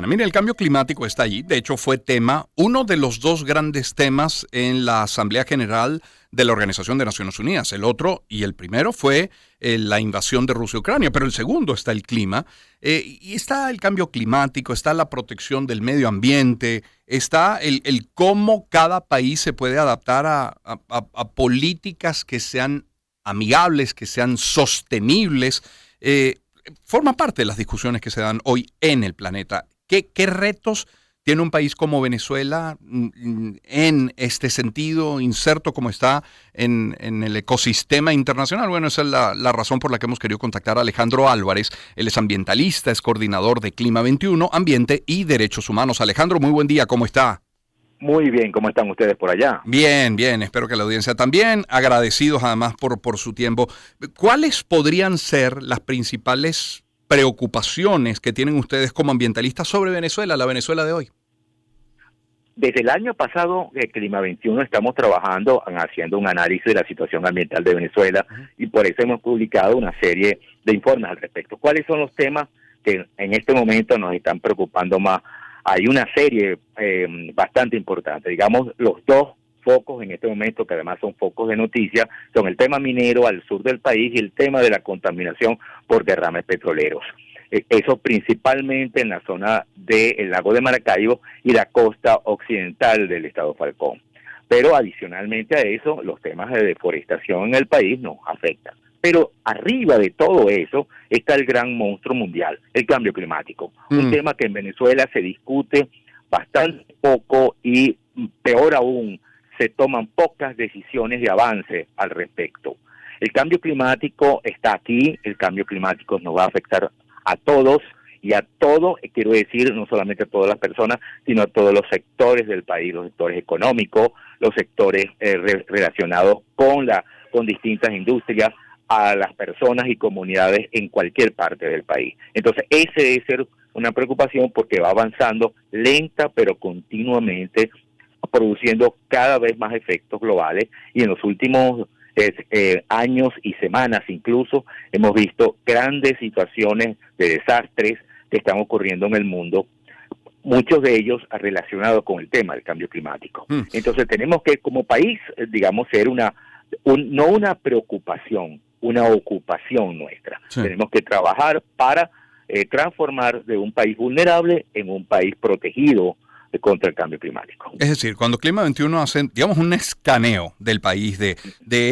Mire, el cambio climático está allí. De hecho, fue uno de los dos grandes temas en la Asamblea General de la Organización de Naciones Unidas. El otro y el primero fue la invasión de Rusia a Ucrania, pero el segundo está el clima. Y está el cambio climático, está la protección del medio ambiente, está el cómo cada país se puede adaptar a políticas que sean amigables, que sean sostenibles. Forma parte de las discusiones que se dan hoy en el planeta. ¿Qué retos tiene un país como Venezuela en este sentido, inserto como está en el ecosistema internacional? Bueno, esa es la razón por la que hemos querido contactar a Alejandro Álvarez. Él es ambientalista, es coordinador de Clima 21, Ambiente y Derechos Humanos. Alejandro, muy buen día, ¿cómo está? Muy bien, ¿cómo están ustedes por allá? Bien, bien, espero que la audiencia también. Agradecidos además por su tiempo. ¿Cuáles podrían ser las principales preocupaciones que tienen ustedes como ambientalistas sobre Venezuela, la Venezuela de hoy? Desde el año pasado, Clima 21, estamos trabajando, haciendo un análisis de la situación ambiental de Venezuela y por eso hemos publicado una serie de informes al respecto. ¿Cuáles son los temas que en este momento nos están preocupando más? Hay una serie bastante importante, digamos, los dos focos en este momento, que además son focos de noticia, son el tema minero al sur del país y el tema de la contaminación por derrames petroleros. Eso principalmente en la zona del lago de Maracaibo y la costa occidental del estado Falcón. Pero adicionalmente a eso, los temas de deforestación en el país nos afectan. Pero arriba de todo eso está el gran monstruo mundial, el cambio climático. Un tema que en Venezuela se discute bastante poco y, peor aún, se toman pocas decisiones de avance al respecto. El cambio climático está aquí, el cambio climático nos va a afectar a todos y a todo, quiero decir, no solamente a todas las personas, sino a todos los sectores del país, los sectores económicos, los sectores relacionados con distintas industrias, a las personas y comunidades en cualquier parte del país. Entonces, ese debe ser una preocupación porque va avanzando lenta pero continuamente, produciendo cada vez más efectos globales, y en los últimos años y semanas incluso hemos visto grandes situaciones de desastres que están ocurriendo en el mundo, muchos de ellos relacionados con el tema del cambio climático. Entonces tenemos que como país, digamos, ser no una preocupación, una ocupación nuestra. Sí. Tenemos que trabajar para transformar de un país vulnerable en un país protegido contra el cambio climático. Es decir, cuando Clima 21 hace, digamos, un escaneo del país de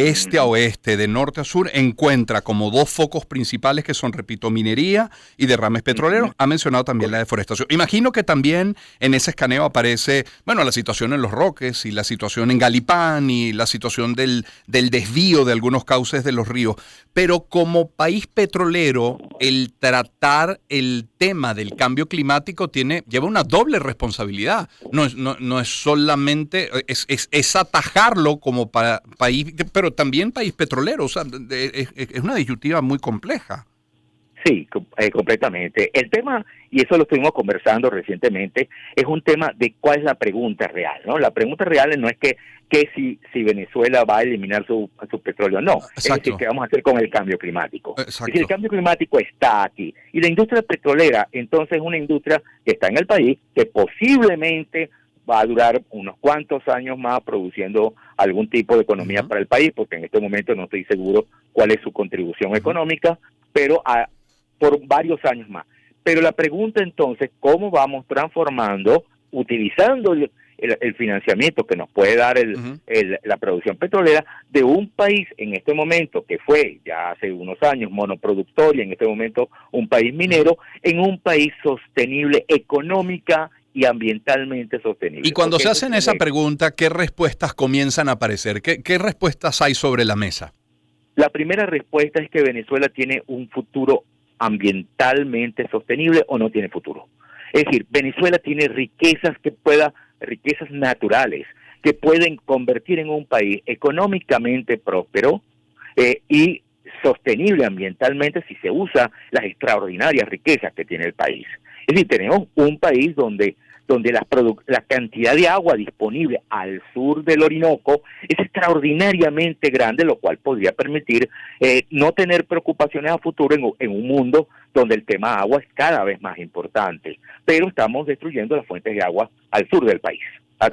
este a oeste, de norte a sur, encuentra como dos focos principales que son, repito, minería y derrames petroleros. Ha mencionado también la deforestación. Imagino que también en ese escaneo aparece, bueno, la situación en Los Roques y la situación en Galipán y la situación del desvío de algunos cauces de los ríos. Pero como país petrolero, el tratar el tema del cambio climático lleva una doble responsabilidad. No es solamente, es atajarlo como país, pero también país petrolero. O sea, es una disyuntiva muy compleja. Sí, completamente. El tema, y eso lo estuvimos conversando recientemente, es un tema de cuál es la pregunta real, ¿no? La pregunta real no es que si Venezuela va a eliminar su petróleo, no. Exacto. Es decir, ¿qué vamos a hacer con el cambio climático? Exacto. Es decir, el cambio climático está aquí. Y la industria petrolera, entonces, es una industria que está en el país, que posiblemente va a durar unos cuantos años más produciendo algún tipo de economía para el país, porque en este momento no estoy seguro cuál es su contribución económica, pero por varios años más. Pero la pregunta entonces, ¿cómo vamos transformando, utilizando el financiamiento que nos puede dar la producción petrolera de un país en este momento que fue ya hace unos años monoproductor y en este momento un país minero, en un país sostenible económica y ambientalmente sostenible? Y cuando se hacen esa pregunta, ¿qué respuestas comienzan a aparecer? ¿Qué respuestas hay sobre la mesa? La primera respuesta es que Venezuela tiene un futuro ambientalmente sostenible o no tiene futuro. Es decir, Venezuela tiene riquezas naturales que pueden convertir en un país económicamente próspero y sostenible ambientalmente si se usa las extraordinarias riquezas que tiene el país. Es decir, tenemos un país donde donde la cantidad de agua disponible al sur del Orinoco es extraordinariamente grande, lo cual podría permitir no tener preocupaciones a futuro en un mundo donde el tema agua es cada vez más importante. Pero estamos destruyendo las fuentes de agua al sur del país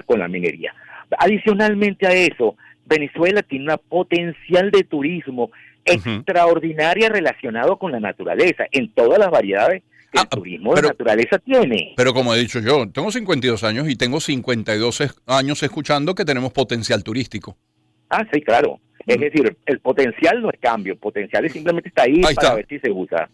con la minería. Adicionalmente a eso, Venezuela tiene una potencial de turismo extraordinaria relacionado con la naturaleza, en todas las variedades que el turismo de naturaleza tiene. Pero como he dicho yo, tengo 52 años y tengo 52 años escuchando que tenemos potencial turístico. Ah, sí, claro. Es decir, el potencial no es cambio, el potencial simplemente está ahí para ver si se usa.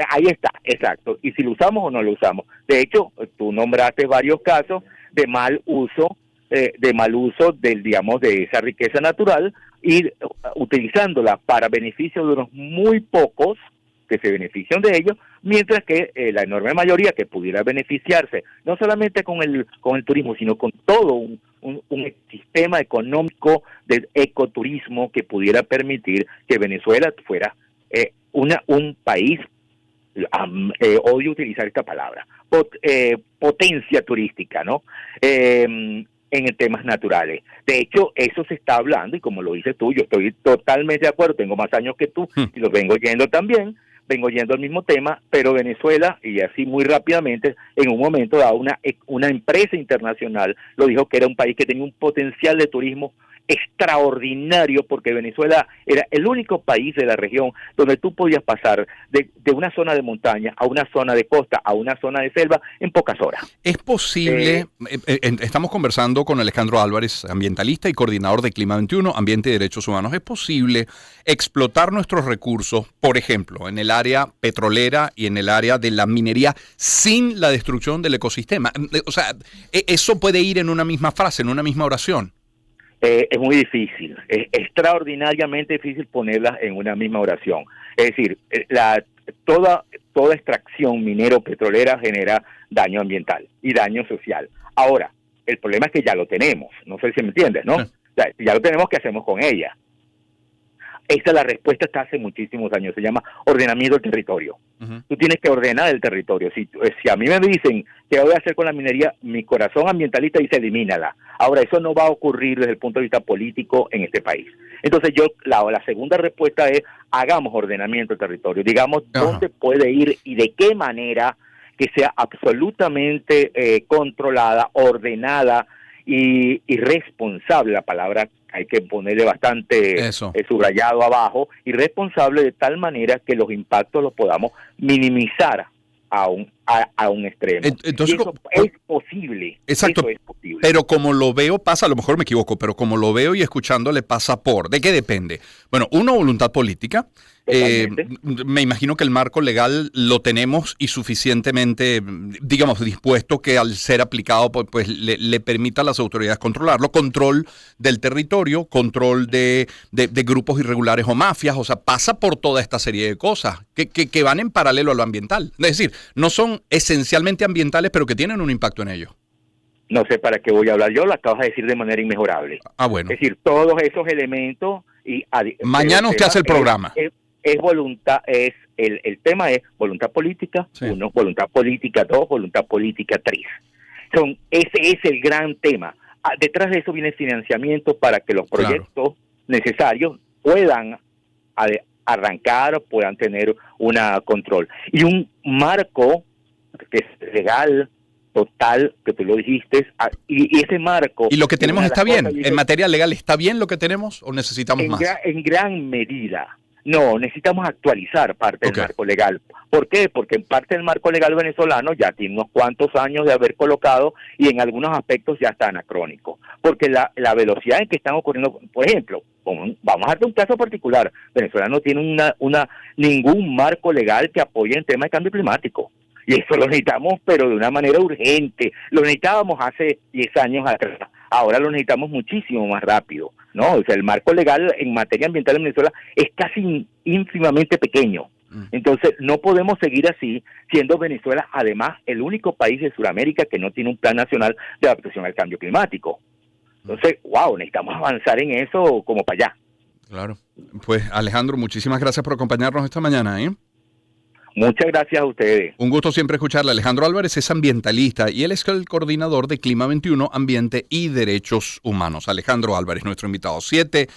Ahí está, exacto. Y si lo usamos o no lo usamos. De hecho, tú nombraste varios casos de mal uso de esa riqueza natural y utilizándola para beneficio de unos muy pocos que se benefician de ello, mientras que la enorme mayoría que pudiera beneficiarse no solamente con el turismo, sino con todo un sistema económico de ecoturismo que pudiera permitir que Venezuela fuera un país, odio utilizar esta palabra, potencia turística, ¿no? En temas naturales. De hecho, eso se está hablando, y como lo dices tú, yo estoy totalmente de acuerdo, tengo más años que tú, y lo vengo oyendo también, vengo oyendo el mismo tema, pero Venezuela, y así muy rápidamente, en un momento dado, una empresa internacional lo dijo que era un país que tenía un potencial de turismo extraordinario, porque Venezuela era el único país de la región donde tú podías pasar de una zona de montaña a una zona de costa, a una zona de selva en pocas horas. Es posible, estamos conversando con Alejandro Álvarez, ambientalista y coordinador de Clima 21, Ambiente y Derechos Humanos. ¿Es posible explotar nuestros recursos, por ejemplo, en el área petrolera y en el área de la minería sin la destrucción del ecosistema? O sea, eso puede ir en una misma frase, en una misma oración. Es muy difícil, es extraordinariamente difícil ponerlas en una misma oración. Es decir, toda extracción minero-petrolera genera daño ambiental y daño social. Ahora, el problema es que ya lo tenemos, no sé si me entiendes, ¿no? Sí. O sea, ya lo tenemos, ¿qué hacemos con ella? Esta la respuesta está hace muchísimos años, se llama ordenamiento del territorio. Tú tienes que ordenar el territorio. Si a mí me dicen qué voy a hacer con la minería, mi corazón ambientalista dice elimínala. Ahora, eso no va a ocurrir desde el punto de vista político en este país. Entonces la segunda respuesta es hagamos ordenamiento del territorio, digamos dónde puede ir y de qué manera que sea absolutamente controlada, ordenada y responsable. La palabra hay que ponerle bastante subrayado abajo, y responsable de tal manera que los impactos los podamos minimizar a un extremo. Entonces, eso es posible. Exacto. Eso es posible. Pero como lo veo, pasa, a lo mejor me equivoco, pero como lo veo y escuchándole pasa por, ¿de qué depende? Bueno, uno, voluntad política. Me imagino que el marco legal lo tenemos y suficientemente, digamos, dispuesto que al ser aplicado pues le permita a las autoridades controlarlo. Control del territorio, control de grupos irregulares o mafias, o sea, pasa por toda esta serie de cosas que van en paralelo a lo ambiental. Es decir, no son esencialmente ambientales, pero que tienen un impacto en ellos. No sé para qué voy a hablar yo, lo acabas de decir de manera inmejorable. Bueno. Es decir, todos esos elementos y mañana usted hace el programa. Es voluntad, el tema es voluntad política, uno, voluntad política, dos, voluntad política, tres. Ese es el gran tema. Detrás de eso viene el financiamiento para que los proyectos necesarios puedan arrancar, puedan tener una control. Y un marco que es legal, total, que tú lo dijiste, y ese marco... ¿Y lo que tenemos está bien? ¿En materia legal está bien lo que tenemos o necesitamos más? En gran medida. No, necesitamos actualizar parte del marco legal. ¿Por qué? Porque en parte el marco legal venezolano ya tiene unos cuantos años de haber colocado y en algunos aspectos ya está anacrónico. Porque la velocidad en que están ocurriendo, por ejemplo, vamos a darte un caso particular, Venezuela no tiene ningún marco legal que apoye el tema de cambio climático. Y eso lo necesitamos, pero de una manera urgente. Lo necesitábamos hace 10 años atrás. Ahora lo necesitamos muchísimo más rápido, ¿no? O sea, el marco legal en materia ambiental en Venezuela es casi ínfimamente pequeño. Entonces, no podemos seguir así, siendo Venezuela, además, el único país de Sudamérica que no tiene un plan nacional de adaptación al cambio climático. Entonces, necesitamos avanzar en eso como para allá. Claro. Pues, Alejandro, muchísimas gracias por acompañarnos esta mañana, ¿eh? Muchas gracias a ustedes. Un gusto siempre escucharle. Alejandro Álvarez es ambientalista y él es el coordinador de Clima 21, Ambiente y Derechos Humanos. Alejandro Álvarez, nuestro invitado. 7